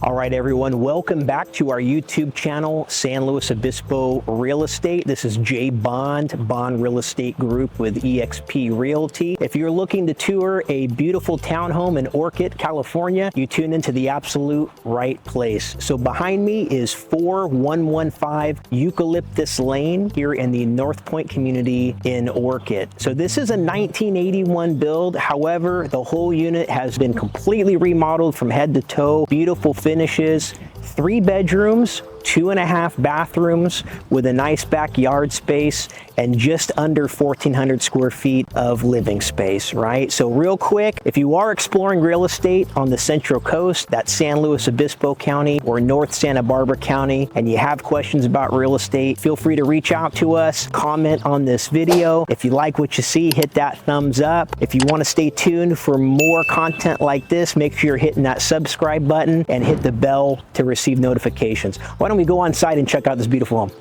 All right, everyone, welcome back to our YouTube channel, San Luis Obispo Real Estate. This is Jay Bond Real Estate Group with eXp Realty. If you're looking to tour a beautiful townhome in Orcutt, California, you tune into the absolute right place. So behind me is 4115 Eucalyptus Lane here in the Northpoint community in Orcutt. So this is a 1981 build. However, the whole unit has been completely remodeled from head to toe. Beautiful finishes, 3 bedrooms, 2.5 bathrooms with a nice backyard space and just under 1,400 square feet of living space, right? So real quick, if you are exploring real estate on the Central Coast, that's San Luis Obispo County or North Santa Barbara County, and you have questions about real estate, feel free to reach out to us, comment on this video. If you like what you see, hit that thumbs up. If you want to stay tuned for more content like this, make sure you're hitting that subscribe button and hit the bell to receive notifications. Why don't we go on site and check out this beautiful home?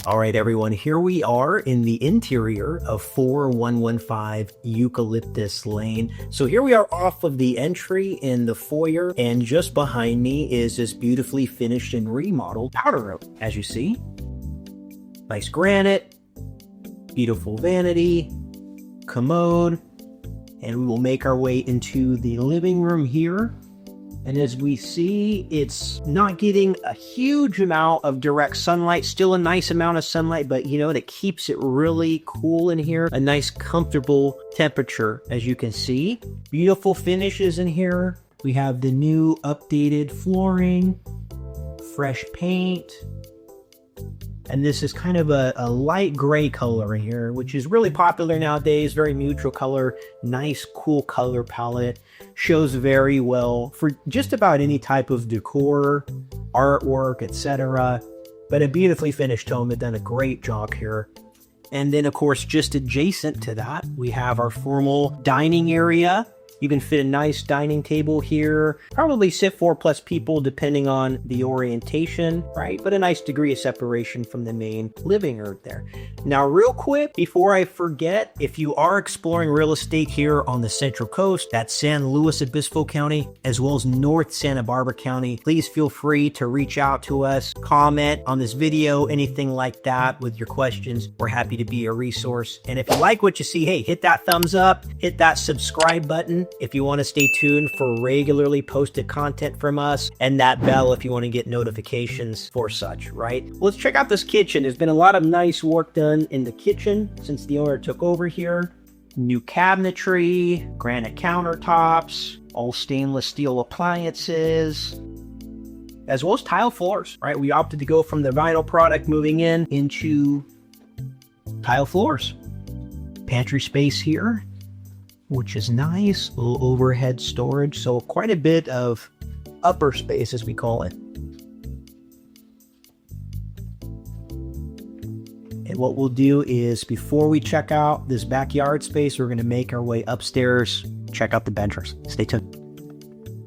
All right, everyone, here we are in the interior of 4115 Eucalyptus Lane. So here we are off of the entry in the foyer, and just behind me is this beautifully finished and remodeled powder room. As you see, nice granite, beautiful vanity, commode, and we will make our way into the living room here. And as we see, it's not getting a huge amount of direct sunlight, still a nice amount of sunlight, but you know, it keeps it really cool in here. A nice comfortable temperature, as you can see. Beautiful finishes in here. We have the new updated flooring, fresh paint. And this is kind of a light gray color in here, which is really popular nowadays. Very neutral color, nice, cool color palette. Shows very well for just about any type of decor, artwork, etc. But a beautifully finished home. They've done a great job here. And then, of course, just adjacent to that, we have our formal dining area. You can fit a nice dining table here, probably sit 4+ people depending on the orientation, right? But a nice degree of separation from the main living room there. Now, real quick, before I forget, if you are exploring real estate here on the Central Coast, that's San Luis Obispo County, as well as North Santa Barbara County, please feel free to reach out to us, comment on this video, anything like that with your questions. We're happy to be a resource. And if you like what you see, hey, hit that thumbs up, hit that subscribe button if you want to stay tuned for regularly posted content from us, and that bell if you want to get notifications for such, right? Let's check out this kitchen. There's been a lot of nice work done in the kitchen since the owner took over here. New cabinetry, granite countertops, all stainless steel appliances, as well as tile floors, right? We opted to go from the vinyl product moving in into tile floors. Pantry space here, which is nice, a little overhead storage, so quite a bit of upper space, as we call it. And what we'll do is, before we check out this backyard space, we're gonna make our way upstairs, check out the bedrooms. Stay tuned.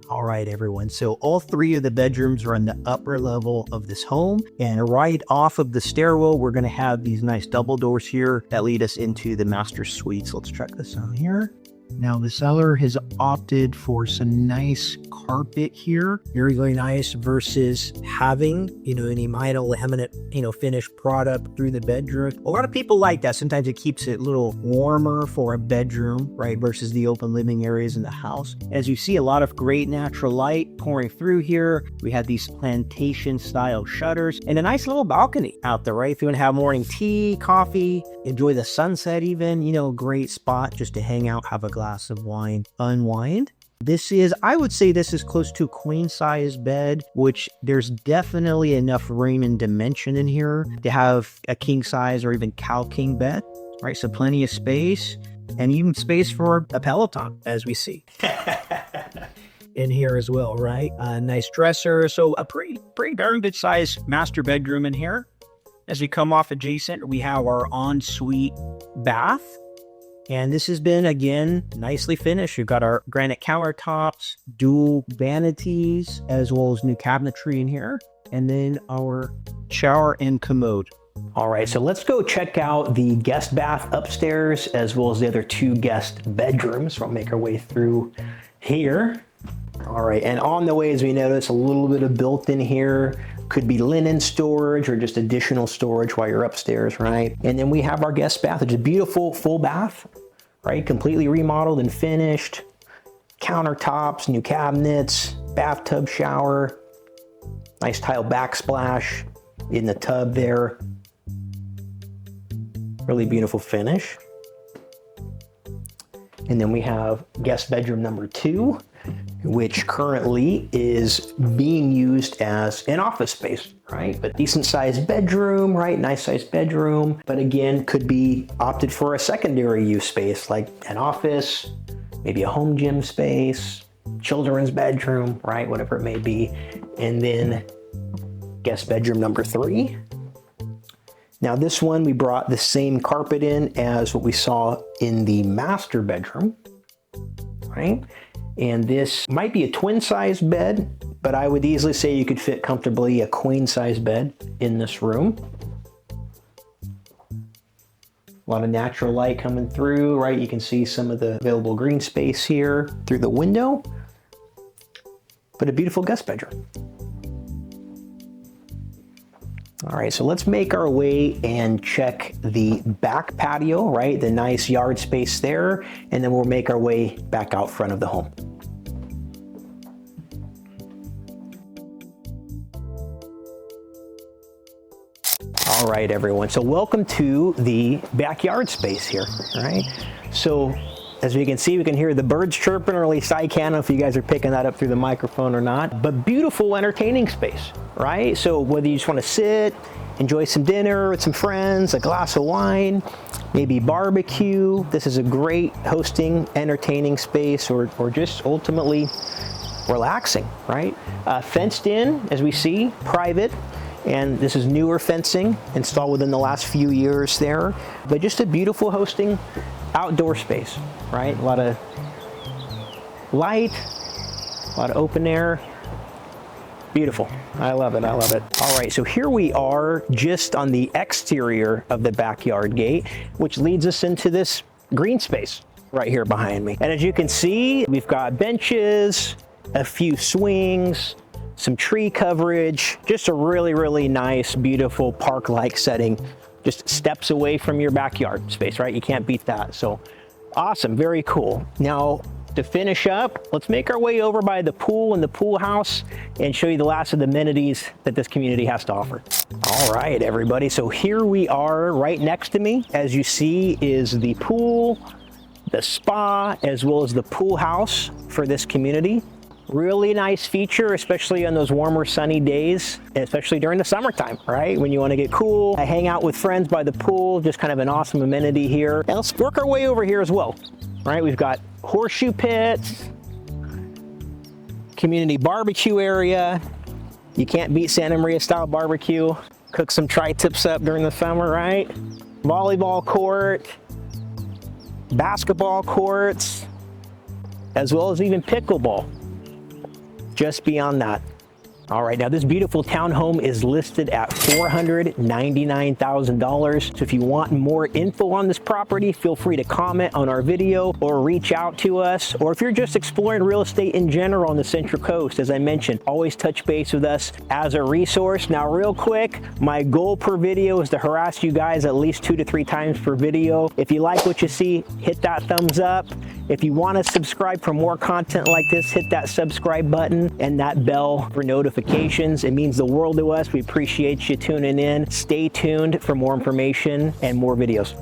All right, everyone, so all 3 of the bedrooms are on the upper level of this home, and right off of the stairwell, we're gonna have these nice double doors here that lead us into the master suite. So let's check this out here. Now, the seller has opted for some nice carpet here. Very, very nice versus having, any vinyl laminate, finished product through the bedroom. A lot of people like that. Sometimes it keeps it a little warmer for a bedroom, right, versus the open living areas in the house. As you see, a lot of great natural light pouring through here. We have these plantation style shutters and a nice little balcony out there, right? If you want to have morning tea, coffee, enjoy the sunset even, great spot just to hang out, have a glass of wine, unwind. I would say this is close to a queen size bed, which there's definitely enough room and dimension in here to have a king size or even cow king bed, right? So plenty of space and even space for a Peloton, as we see in here as well, right? A nice dresser. So a pretty darn good size master bedroom in here. As we come off adjacent, we have our ensuite bath. And this has been, again, nicely finished. We've got our granite countertops, dual vanities, as well as new cabinetry in here. And then our shower and commode. All right, so let's go check out the guest bath upstairs, as well as the other 2 guest bedrooms. We'll make our way through here. All right, and on the way, as we notice, a little bit of built-in here. Could be linen storage or just additional storage while you're upstairs, right? And then we have our guest bath. It's a beautiful full bath, right? Completely remodeled and finished. Countertops, new cabinets, bathtub shower, nice tile backsplash in the tub there. Really beautiful finish. And then we have guest bedroom number 2, which currently is being used as an office space, right? But decent sized bedroom, right? Nice sized bedroom. But again, could be opted for a secondary use space like an office, maybe a home gym space, children's bedroom, right? Whatever it may be. And then guest bedroom number 3. Now this one, we brought the same carpet in as what we saw in the master bedroom, right? And this might be a twin size bed, but I would easily say you could fit comfortably a queen size bed in this room. A lot of natural light coming through, right? You can see some of the available green space here through the window, but a beautiful guest bedroom. All right, so let's make our way and check the back patio, right? The nice yard space there, and then we'll make our way back out front of the home. All right, everyone, so welcome to the backyard space here, all right? So as we can see, we can hear the birds chirping, or at least I can, if you guys are picking that up through the microphone or not, but beautiful entertaining space, right? So whether you just want to sit, enjoy some dinner with some friends, a glass of wine, maybe barbecue, this is a great hosting, entertaining space, or just ultimately relaxing, right? Fenced in, as we see, private, and this is newer fencing installed within the last few years there, but just a beautiful hosting outdoor space, right? A lot of light, a lot of open air. Beautiful. I love it. I love it. All right, so here we are just on the exterior of the backyard gate, which leads us into this green space right here behind me. And as you can see, we've got benches, a few swings, some tree coverage, just a really, really nice, beautiful park-like setting, just steps away from your backyard space, right? You can't beat that. So awesome, very cool. Now, to finish up, let's make our way over by the pool and the pool house and show you the last of the amenities that this community has to offer. All right, everybody. So here we are. Right next to me, as you see, is the pool, the spa, as well as the pool house for this community. Really nice feature, especially on those warmer sunny days, especially during the summertime, right? When you want to get cool, hang out with friends by the pool, just kind of an awesome amenity here. And let's work our way over here as well, right? We've got horseshoe pits, community barbecue area. You can't beat Santa Maria style barbecue. Cook some tri-tips up during the summer, right? Volleyball court, basketball courts, as well as even pickleball. Just beyond that. All right, now this beautiful townhome is listed at $499,000. So if you want more info on this property, feel free to comment on our video or reach out to us. Or if you're just exploring real estate in general on the Central Coast, as I mentioned, always touch base with us as a resource. Now, real quick, my goal per video is to harass you guys at least 2 to 3 times per video. If you like what you see, hit that thumbs up. If you want to subscribe for more content like this, hit that subscribe button and that bell for notifications. It means the world to us. We appreciate you tuning in. Stay tuned for more information and more videos.